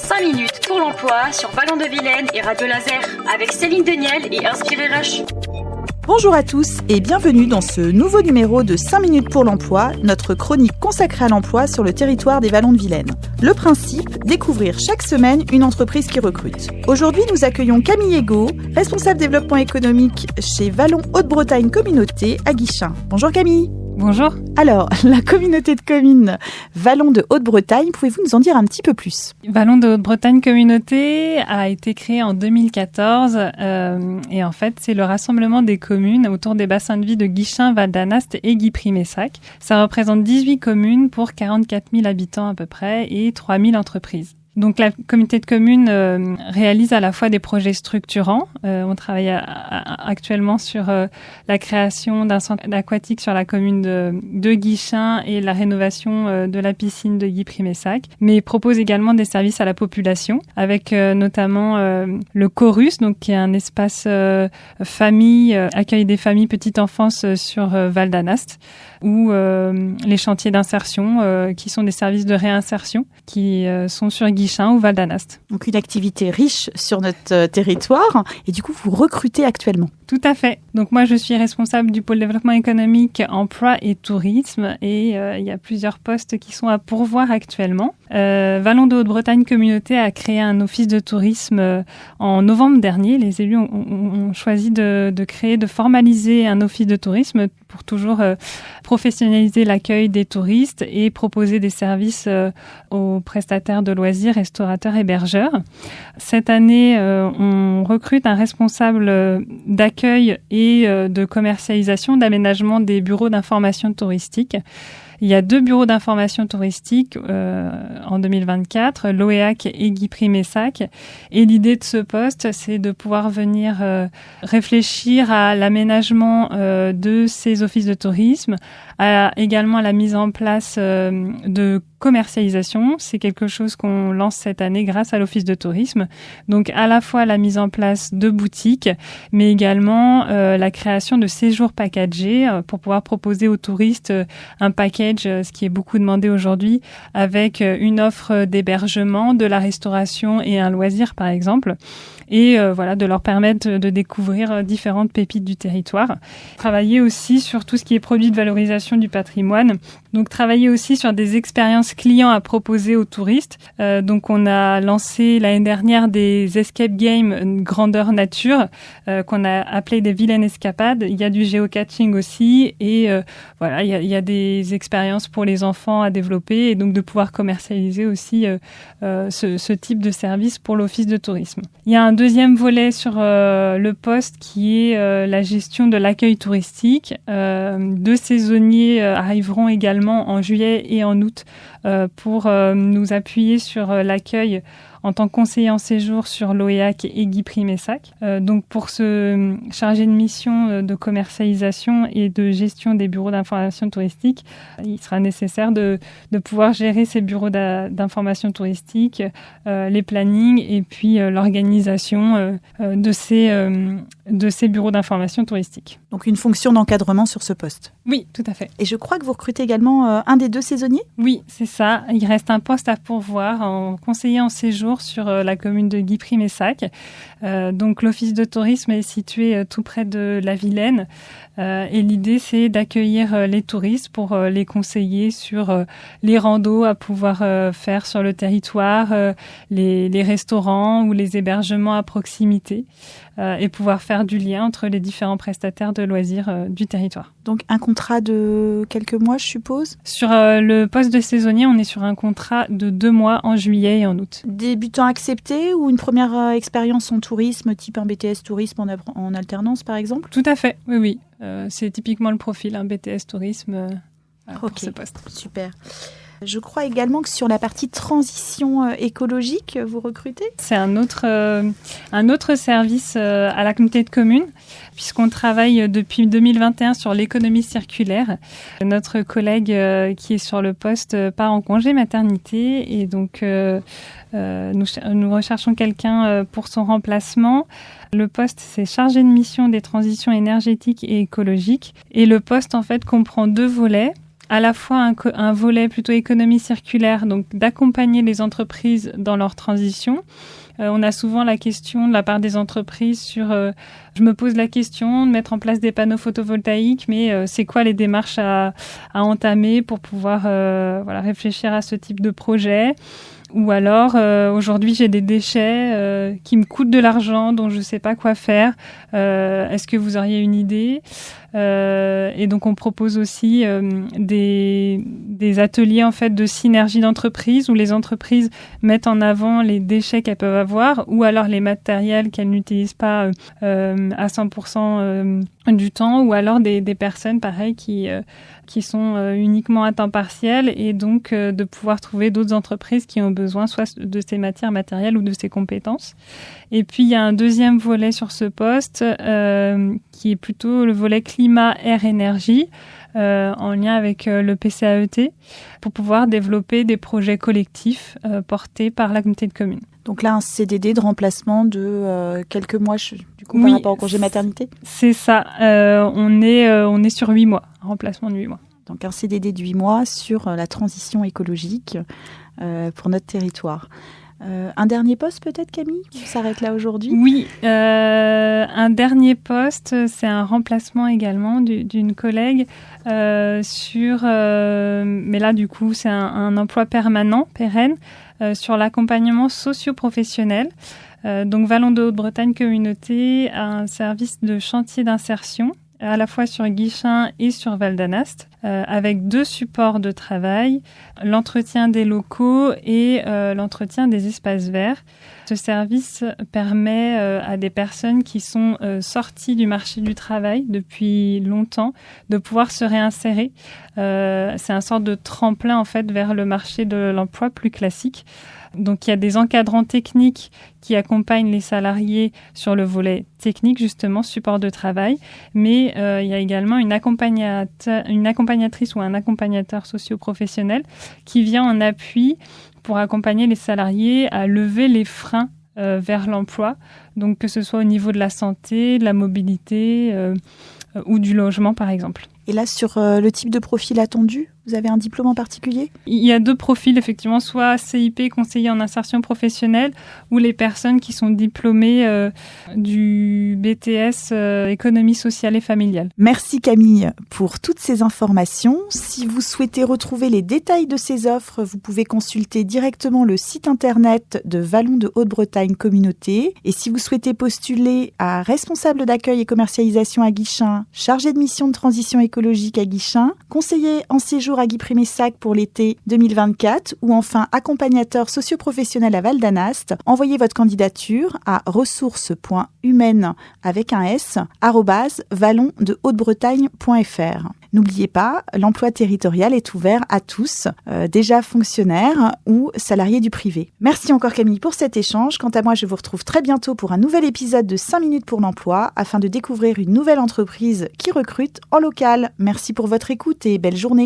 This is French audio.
5 minutes pour l'emploi sur Ballon de Vilaine et Radio Laser avec Céline Deniel et Inspiré Rush. Bonjour à tous et bienvenue dans ce nouveau numéro de 5 minutes pour l'emploi, notre chronique consacrée à l'emploi sur le territoire des Vallons de Vilaine. Le principe, découvrir chaque semaine une entreprise qui recrute. Aujourd'hui, nous accueillons Camille Ego, responsable développement économique chez Vallon Haute-Bretagne Communauté à Guichen. Bonjour Camille. Bonjour. Alors, la communauté de communes Vallon de Haute-Bretagne, pouvez-vous nous en dire un petit peu plus ? Vallon de Haute-Bretagne Communauté a été créé en 2014 et en fait, c'est le rassemblement des communes autour des bassins de vie de Guichen, Val d'Anast et Guipry-Messac. Ça représente 18 communes pour 44 000 habitants à peu près et 3 000 entreprises. Donc la communauté de communes réalise à la fois des projets structurants. On travaille actuellement sur la création d'un centre aquatique sur la commune de Guichen et la rénovation de la piscine de Guipry-Messac, mais propose également des services à la population avec notamment le Chorus, donc qui est un espace famille, accueil des familles petite enfance sur Val d'Anast, ou les chantiers d'insertion qui sont des services de réinsertion qui sont sur Guichen ou Val d'Anast. Donc une activité riche sur notre territoire et du coup vous recrutez actuellement. Tout à fait. Donc moi je suis responsable du pôle développement économique, emploi et tourisme et il y a plusieurs postes qui sont à pourvoir actuellement. Vallon de Haute-Bretagne Communauté a créé un office de tourisme en novembre dernier. Les élus ont choisi de formaliser un office de tourisme pour toujours professionnaliser l'accueil des touristes et proposer des services aux prestataires de loisirs, restaurateurs, hébergeurs. Cette année, on recrute un responsable d'accueil et de commercialisation, d'aménagement des bureaux d'information touristique. Il y a 2 bureaux d'information touristique en 2024, l'OEAC et Guipry-Messac. Et l'idée de ce poste, c'est de pouvoir venir réfléchir à l'aménagement de ces offices de tourisme, également à la mise en place de commercialisation. C'est quelque chose qu'on lance cette année grâce à l'office de tourisme. Donc à la fois la mise en place de boutiques, mais également la création de séjours packagés pour pouvoir proposer aux touristes un package, ce qui est beaucoup demandé aujourd'hui, avec une offre d'hébergement, de la restauration et un loisir par exemple. Et de leur permettre de découvrir différentes pépites du territoire. Travailler aussi sur tout ce qui est produit de valorisation du patrimoine. Donc travailler aussi sur des expériences clients à proposer aux touristes. Donc on a lancé l'année dernière des escape games grandeur nature qu'on a appelé des vilaines escapades. Il y a du géocaching aussi et il y a des expériences pour les enfants à développer et donc de pouvoir commercialiser aussi ce type de service pour l'office de tourisme. Il y a un deuxième volet sur le poste qui est la gestion de l'accueil touristique. 2 saisonniers arriveront également en juillet et en août pour nous appuyer sur l'accueil en tant que conseiller en séjour sur l'OEAC et Guipry-Messac. Donc pour se charger de mission de commercialisation et de gestion des bureaux d'information touristique, il sera nécessaire de pouvoir gérer ces bureaux d'information touristique, les plannings et puis l'organisation de ces bureaux d'information touristique. Donc une fonction d'encadrement sur ce poste. Oui, tout à fait. Et je crois que vous recrutez également un des 2 saisonniers ? Oui, c'est ça. Il reste un poste à pourvoir en conseiller en séjour sur la commune de Guipry-Messac. Donc l'office de tourisme est situé tout près de la Vilaine. Et l'idée, c'est d'accueillir les touristes pour les conseiller sur les randos à pouvoir faire sur le territoire, les restaurants ou les hébergements à proximité et pouvoir faire du lien entre les différents prestataires de loisirs du territoire. Donc un contrat de quelques mois, je suppose ? Sur le poste de saisonnier, on est sur un contrat de 2 mois en juillet et en août. Débutant accepté ou une première expérience en tourisme, type un BTS tourisme en alternance par exemple ? Tout à fait, oui. C'est typiquement le profil, un BTS tourisme pour ce poste. Super. Je crois également que sur la partie transition écologique, vous recrutez ? C'est un autre service à la communauté de communes, puisqu'on travaille depuis 2021 sur l'économie circulaire. Notre collègue qui est sur le poste part en congé maternité et donc nous recherchons quelqu'un pour son remplacement. Le poste, c'est chargé de mission des transitions énergétiques et écologiques. Et le poste, en fait, comprend 2 volets. à la fois un volet plutôt économie circulaire, donc d'accompagner les entreprises dans leur transition. On a souvent la question de la part des entreprises sur je me pose la question de mettre en place des panneaux photovoltaïques, mais c'est quoi les démarches à entamer pour pouvoir réfléchir à ce type de projet? Ou alors, aujourd'hui, j'ai des déchets qui me coûtent de l'argent, dont je ne sais pas quoi faire. Est-ce que vous auriez une idée? Et donc, on propose aussi des ateliers en fait de synergie d'entreprise où les entreprises mettent en avant les déchets qu'elles peuvent avoir ou alors les matériels qu'elles n'utilisent pas à 100% du temps, ou alors des personnes, pareil, qui sont uniquement à temps partiel, et donc de pouvoir trouver d'autres entreprises qui ont besoin soit de ces matières matérielles ou de ces compétences. Et puis, il y a un deuxième volet sur ce poste qui est plutôt le volet climat, air, énergie, en lien avec le PCAET, pour pouvoir développer des projets collectifs portés par la communauté de communes. Donc là, un CDD de remplacement de quelques mois, du coup, par rapport au congé maternité ? C'est ça. On est sur 8 mois, un remplacement de 8 mois. Donc un CDD de 8 mois sur la transition écologique pour notre territoire. Un dernier poste peut-être, Camille, qui s'arrête là aujourd'hui ? Oui, un dernier poste, c'est un remplacement également d'une collègue mais là du coup c'est un emploi permanent, pérenne, sur l'accompagnement socio-professionnel. Donc Vallon de Haute-Bretagne Communauté a un service de chantier d'insertion à la fois sur Guichen et sur Val d'Anast, avec 2 supports de travail, l'entretien des locaux et l'entretien des espaces verts. Ce service permet à des personnes qui sont sorties du marché du travail depuis longtemps de pouvoir se réinsérer. C'est un sorte de tremplin en fait vers le marché de l'emploi plus classique. Donc, il y a des encadrants techniques qui accompagnent les salariés sur le volet technique, justement, support de travail. Mais il y a également une accompagnatrice ou un accompagnateur socio-professionnel qui vient en appui pour accompagner les salariés à lever les freins vers l'emploi. Donc, que ce soit au niveau de la santé, de la mobilité ou du logement, par exemple. Et là, sur le type de profil attendu, vous avez un diplôme en particulier ? Il y a 2 profils, effectivement, soit CIP, conseiller en insertion professionnelle, ou les personnes qui sont diplômées du BTS économie sociale et familiale. Merci Camille pour toutes ces informations. Si vous souhaitez retrouver les détails de ces offres, vous pouvez consulter directement le site internet de Vallon de Haute-Bretagne Communauté. Et si vous souhaitez postuler à responsable d'accueil et commercialisation à Guichen, chargé de mission de transition écologique à Guichen, conseiller en séjour à Guy-Prémessac pour l'été 2024 ou enfin accompagnateur socio-professionnel à Val d'Anast, envoyez votre candidature à ressources.humaines avec un s @vallondehautebretagnes.fr. N'oubliez pas, l'emploi territorial est ouvert à tous, déjà fonctionnaires ou salariés du privé. Merci encore Camille pour cet échange. Quant à moi, je vous retrouve très bientôt pour un nouvel épisode de 5 minutes pour l'emploi afin de découvrir une nouvelle entreprise qui recrute en local. Merci pour votre écoute et belle journée.